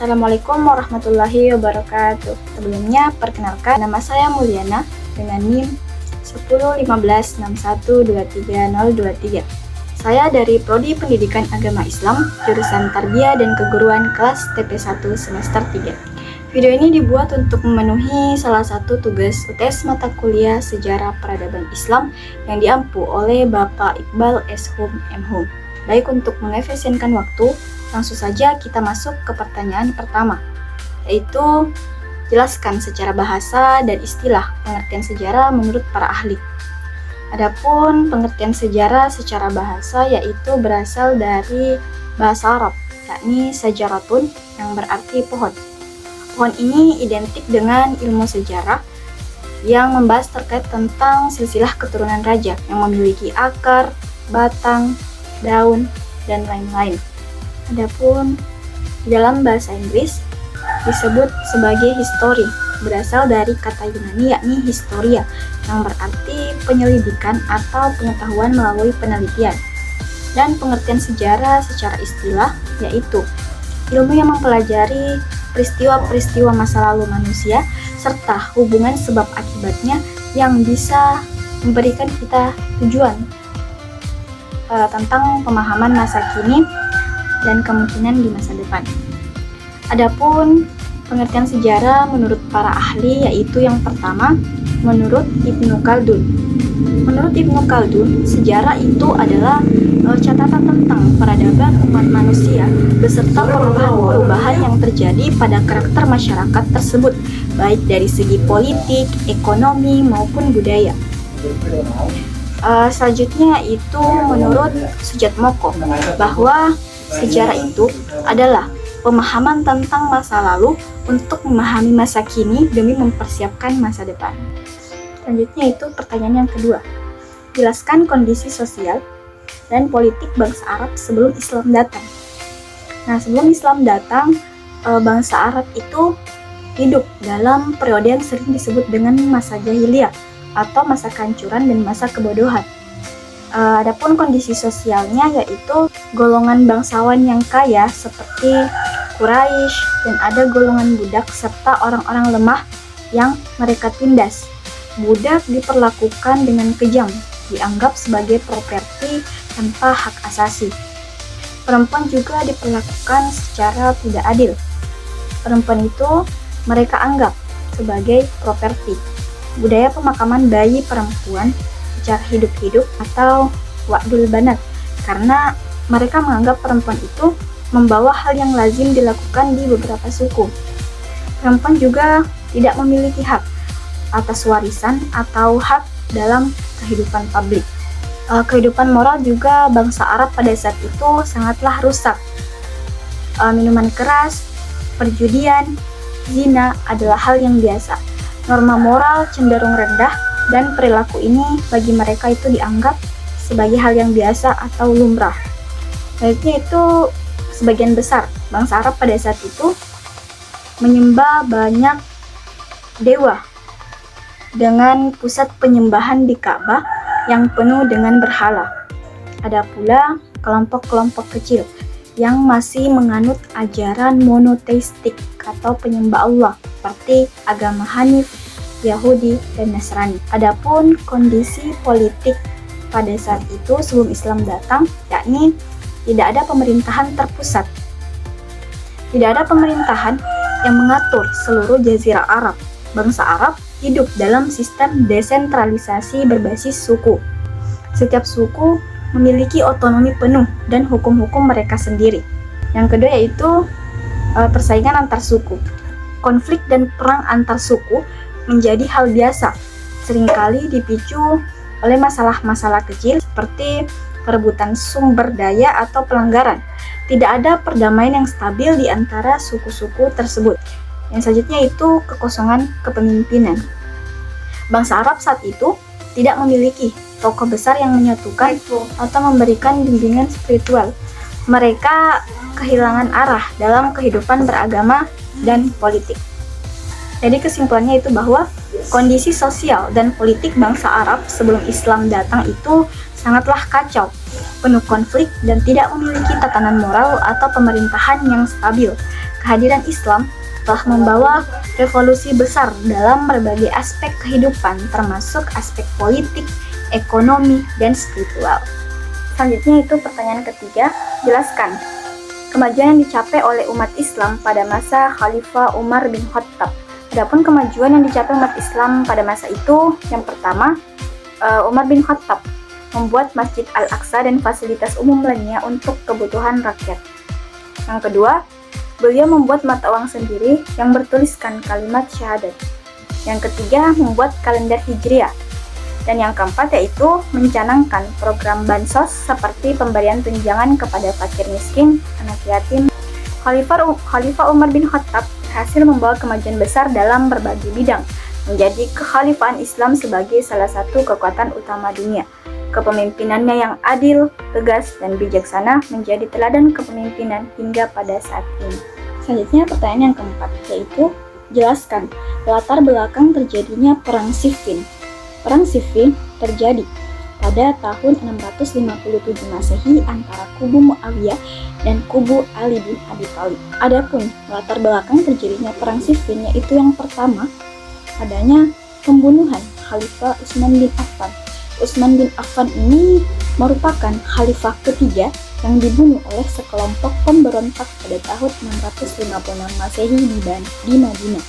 Assalamualaikum warahmatullahi wabarakatuh. Sebelumnya, perkenalkan nama saya Mulyana dengan NIM 101561230023. Saya dari Prodi Pendidikan Agama Islam, jurusan Tarbiyah dan Keguruan kelas TP1 semester 3. Video ini dibuat untuk memenuhi salah satu tugas UTS mata kuliah Sejarah Peradaban Islam yang diampu oleh Bapak Iqbal S. Hum M. Hum. Baik, untuk mengefisienkan waktu, langsung saja kita masuk ke pertanyaan pertama, yaitu jelaskan secara bahasa dan istilah pengertian sejarah menurut para ahli. Adapun pengertian sejarah secara bahasa yaitu berasal dari bahasa Arab, yakni sajaratun yang berarti pohon. Pohon ini identik dengan ilmu sejarah yang membahas terkait tentang silsilah keturunan raja yang memiliki akar, batang, daun, dan lain-lain. Adapun di dalam bahasa Inggris disebut sebagai history, berasal dari kata Yunani yakni historia yang berarti penyelidikan atau pengetahuan melalui penelitian. Dan pengertian sejarah secara istilah yaitu ilmu yang mempelajari peristiwa-peristiwa masa lalu manusia serta hubungan sebab akibatnya yang bisa memberikan kita tujuan tentang pemahaman masa kini dan kemungkinan di masa depan. Adapun pengertian sejarah menurut para ahli yaitu yang pertama, menurut Ibnu Khaldun. Menurut Ibnu Khaldun, sejarah itu adalah catatan tentang peradaban umat manusia beserta perubahan-perubahan yang terjadi pada karakter masyarakat tersebut, baik dari segi politik, ekonomi, maupun budaya. Selanjutnya itu menurut Sujatmoko, bahwa sejarah itu adalah pemahaman tentang masa lalu untuk memahami masa kini demi mempersiapkan masa depan. Selanjutnya itu pertanyaan yang kedua, jelaskan kondisi sosial dan politik bangsa Arab sebelum Islam datang. Nah, sebelum Islam datang, bangsa Arab itu hidup dalam periode yang sering disebut dengan masa jahiliyah atau masa kehancuran dan masa kebodohan. Adapun kondisi sosialnya yaitu golongan bangsawan yang kaya seperti Quraisy, dan ada golongan budak serta orang-orang lemah yang mereka tindas. Budak diperlakukan dengan kejam, dianggap sebagai properti tanpa hak asasi. Perempuan juga diperlakukan secara tidak adil. Perempuan itu mereka anggap sebagai properti. Budaya pemakaman bayi perempuan secara hidup-hidup atau wa'dul banat, karena mereka menganggap perempuan itu membawa hal yang lazim dilakukan di beberapa suku. Perempuan juga tidak memiliki hak atas warisan atau hak dalam kehidupan publik. Kehidupan moral juga bangsa Arab pada saat itu sangatlah rusak. Minuman keras, perjudian, zina adalah hal yang biasa. Norma moral cenderung rendah dan perilaku ini bagi mereka itu dianggap sebagai hal yang biasa atau lumrah. Selanjutnya itu sebagian besar bangsa Arab pada saat itu menyembah banyak dewa dengan pusat penyembahan di Ka'bah yang penuh dengan berhala. Ada pula kelompok-kelompok kecil yang masih menganut ajaran monoteistik atau penyembah Allah seperti agama Hanif, Yahudi, dan Nasrani. Adapun kondisi politik pada saat itu sebelum Islam datang, yakni tidak ada pemerintahan terpusat. Tidak ada pemerintahan yang mengatur seluruh jazirah Arab. Bangsa Arab hidup dalam sistem desentralisasi berbasis suku. Setiap suku memiliki otonomi penuh dan hukum-hukum mereka sendiri. Yang kedua yaitu persaingan antar suku. Konflik dan perang antar suku menjadi hal biasa, seringkali dipicu oleh masalah-masalah kecil seperti perebutan sumber daya atau pelanggaran. Tidak ada perdamaian yang stabil di antara suku-suku tersebut. Yang selanjutnya itu kekosongan kepemimpinan. Bangsa Arab saat itu tidak memiliki tokoh besar yang menyatukan atau memberikan bimbingan spiritual. Mereka kehilangan arah dalam kehidupan beragama dan politik. Jadi kesimpulannya itu bahwa kondisi sosial dan politik bangsa Arab sebelum Islam datang itu sangatlah kacau, penuh konflik dan tidak memiliki tatanan moral atau pemerintahan yang stabil. Kehadiran Islam telah membawa revolusi besar dalam berbagai aspek kehidupan, termasuk aspek politik, ekonomi, dan spiritual. Selanjutnya itu pertanyaan ketiga, jelaskan kemajuan yang dicapai oleh umat Islam pada masa Khalifah Umar bin Khattab. Adapun kemajuan yang dicapai umat Islam pada masa itu, yang pertama, Umar bin Khattab membuat Masjid Al-Aqsa dan fasilitas umum lainnya untuk kebutuhan rakyat. Yang kedua, beliau membuat mata uang sendiri yang bertuliskan kalimat syahadat. Yang ketiga, membuat kalender Hijriah. Dan yang keempat yaitu mencanangkan program bansos seperti pemberian tunjangan kepada fakir miskin, anak yatim. Khalifah Umar bin Khattab berhasil membawa kemajuan besar dalam berbagai bidang, menjadi kekhalifahan Islam sebagai salah satu kekuatan utama dunia. Kepemimpinannya yang adil, tegas, dan bijaksana menjadi teladan kepemimpinan hingga pada saat ini. Selanjutnya pertanyaan yang keempat, yaitu jelaskan latar belakang terjadinya Perang Siffin. Perang Siffin terjadi pada tahun 657 Masehi antara kubu Muawiyah dan kubu Ali bin Abi Thalib. Adapun latar belakang terjadinya Perang Siffin yaitu yang pertama, adanya pembunuhan Khalifah Utsman bin Affan. Utsman bin Affan ini merupakan khalifah ketiga yang dibunuh oleh sekelompok pemberontak pada tahun 656 Masehi di Madinah.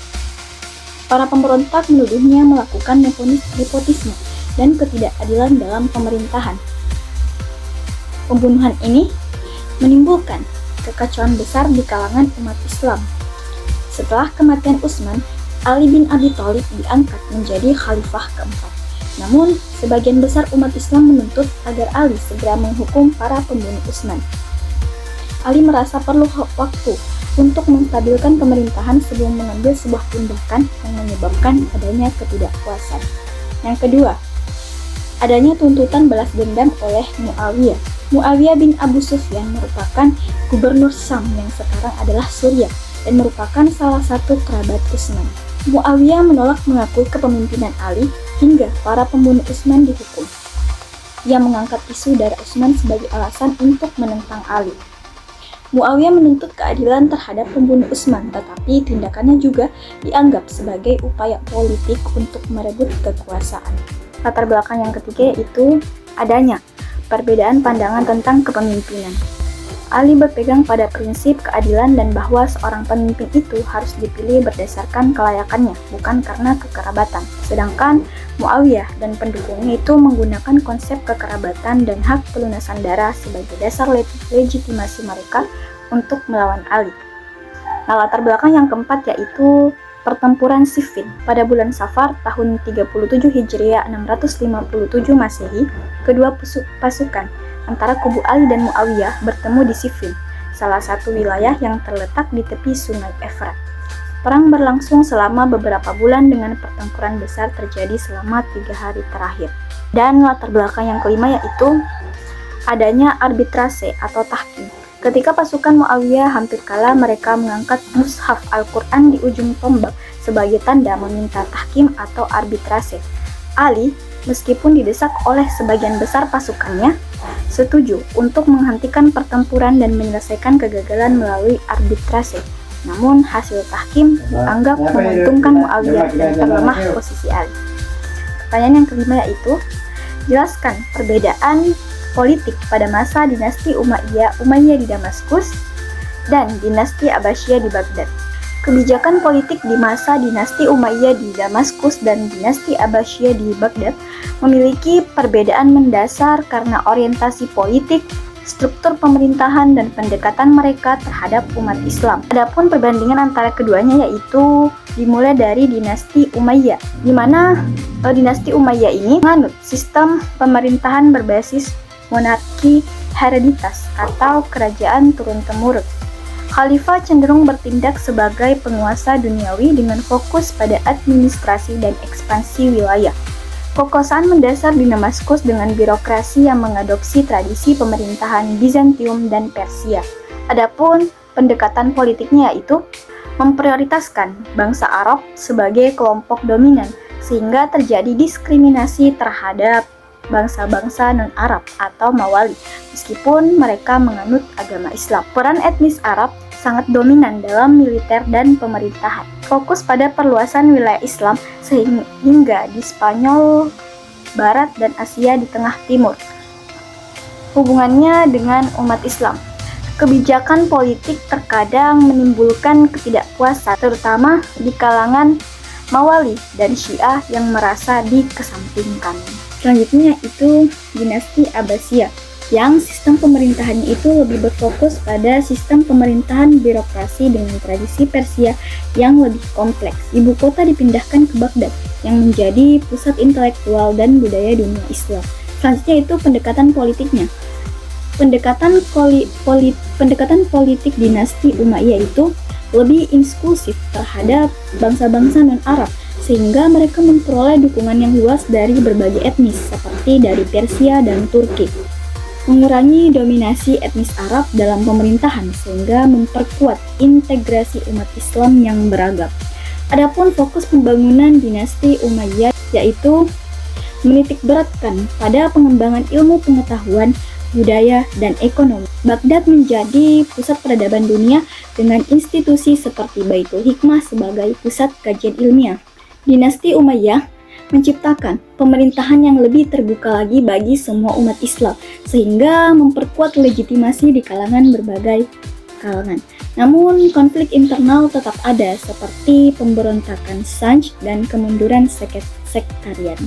Para pemberontak menuduhnya melakukan nepotisme dan ketidakadilan dalam pemerintahan. Pembunuhan ini menimbulkan kekacauan besar di kalangan umat Islam. Setelah kematian Utsman, Ali bin Abi Thalib diangkat menjadi khalifah keempat. Namun, sebagian besar umat Islam menuntut agar Ali segera menghukum para pembunuh Utsman. Ali merasa perlu waktu untuk menstabilkan pemerintahan sebelum mengambil sebuah tindakan yang menyebabkan adanya ketidakpuasan. Yang kedua, adanya tuntutan balas dendam oleh Muawiyah. Muawiyah bin Abu Sufyan merupakan gubernur Syam yang sekarang adalah Suriah dan merupakan salah satu kerabat Utsman. Muawiyah menolak mengakui kepemimpinan Ali hingga para pembunuh Utsman dihukum. Ia mengangkat isu darah Utsman sebagai alasan untuk menentang Ali. Muawiyah menuntut keadilan terhadap pembunuh Utsman, tetapi tindakannya juga dianggap sebagai upaya politik untuk merebut kekuasaan. Latar belakang yang ketiga yaitu adanya perbedaan pandangan tentang kepemimpinan. Ali berpegang pada prinsip keadilan dan bahwa seorang pemimpin itu harus dipilih berdasarkan kelayakannya, bukan karena kekerabatan. Sedangkan Muawiyah dan pendukungnya itu menggunakan konsep kekerabatan dan hak pelunasan darah sebagai dasar legitimasi mereka untuk melawan Ali. Nah, latar belakang yang keempat yaitu pertempuran Siffin. Pada bulan Safar tahun 37 Hijriah 657 Masehi, kedua pasukan antara kubu Ali dan Muawiyah bertemu di Siffin, salah satu wilayah yang terletak di tepi sungai Efrat. Perang berlangsung selama beberapa bulan dengan pertempuran besar terjadi selama 3 hari terakhir. Dan latar belakang yang kelima yaitu adanya arbitrase atau tahkim. Ketika pasukan Muawiyah hampir kalah, mereka mengangkat mushaf Al-Quran di ujung tombak sebagai tanda meminta tahkim atau arbitrase. Ali, meskipun didesak oleh sebagian besar pasukannya, setuju untuk menghentikan pertempuran dan menyelesaikan kegagalan melalui arbitrase. Namun hasil tahkim dianggap menguntungkan Muawiyah dan perlemah posisi Ali. Pertanyaan yang kelima yaitu jelaskan perbedaan politik pada masa dinasti Umayyah di Damaskus dan dinasti Abbasiyah di Baghdad. Kebijakan politik di masa dinasti Umayyah di Damaskus dan dinasti Abbasiyah di Baghdad memiliki perbedaan mendasar karena orientasi politik, struktur pemerintahan, dan pendekatan mereka terhadap umat Islam. Adapun perbandingan antara keduanya yaitu dimulai dari dinasti Umayyah, di mana dinasti Umayyah ini menganut sistem pemerintahan berbasis monarki hereditas atau kerajaan turun-temurun. Khalifah cenderung bertindak sebagai penguasa duniawi dengan fokus pada administrasi dan ekspansi wilayah. Kekuasaan mendasar di Damaskus dengan birokrasi yang mengadopsi tradisi pemerintahan Bizantium dan Persia. Adapun pendekatan politiknya yaitu memprioritaskan bangsa Arab sebagai kelompok dominan sehingga terjadi diskriminasi terhadap bangsa-bangsa non-Arab atau Mawali meskipun mereka menganut agama Islam. Peran etnis Arab sangat dominan dalam militer dan pemerintahan. Fokus pada perluasan wilayah Islam sehingga di Spanyol Barat dan Asia di Tengah Timur. Hubungannya dengan umat Islam. Kebijakan politik terkadang menimbulkan ketidakpuasan, terutama di kalangan Mawali dan Syiah yang merasa dikesampingkan. Selanjutnya itu dinasti Abbasiyah, yang sistem pemerintahannya itu lebih berfokus pada sistem pemerintahan birokrasi dengan tradisi Persia yang lebih kompleks. Ibu kota dipindahkan ke Baghdad, yang menjadi pusat intelektual dan budaya dunia Islam. Selanjutnya itu pendekatan politiknya. Pendekatan politik dinasti Umayyah itu lebih inklusif terhadap bangsa-bangsa non-Arab, sehingga mereka memperoleh dukungan yang luas dari berbagai etnis seperti dari Persia dan Turki. Mengurangi dominasi etnis Arab dalam pemerintahan sehingga memperkuat integrasi umat Islam yang beragam. Adapun fokus pembangunan dinasti Umayyah yaitu menitikberatkan pada pengembangan ilmu pengetahuan, budaya, dan ekonomi. Baghdad menjadi pusat peradaban dunia dengan institusi seperti Baitul Hikmah sebagai pusat kajian ilmiah. Dinasti Umayyah menciptakan pemerintahan yang lebih terbuka lagi bagi semua umat Islam, sehingga memperkuat legitimasi di kalangan berbagai kalangan. Namun, konflik internal tetap ada seperti pemberontakan Sanj dan kemunduran sektarian.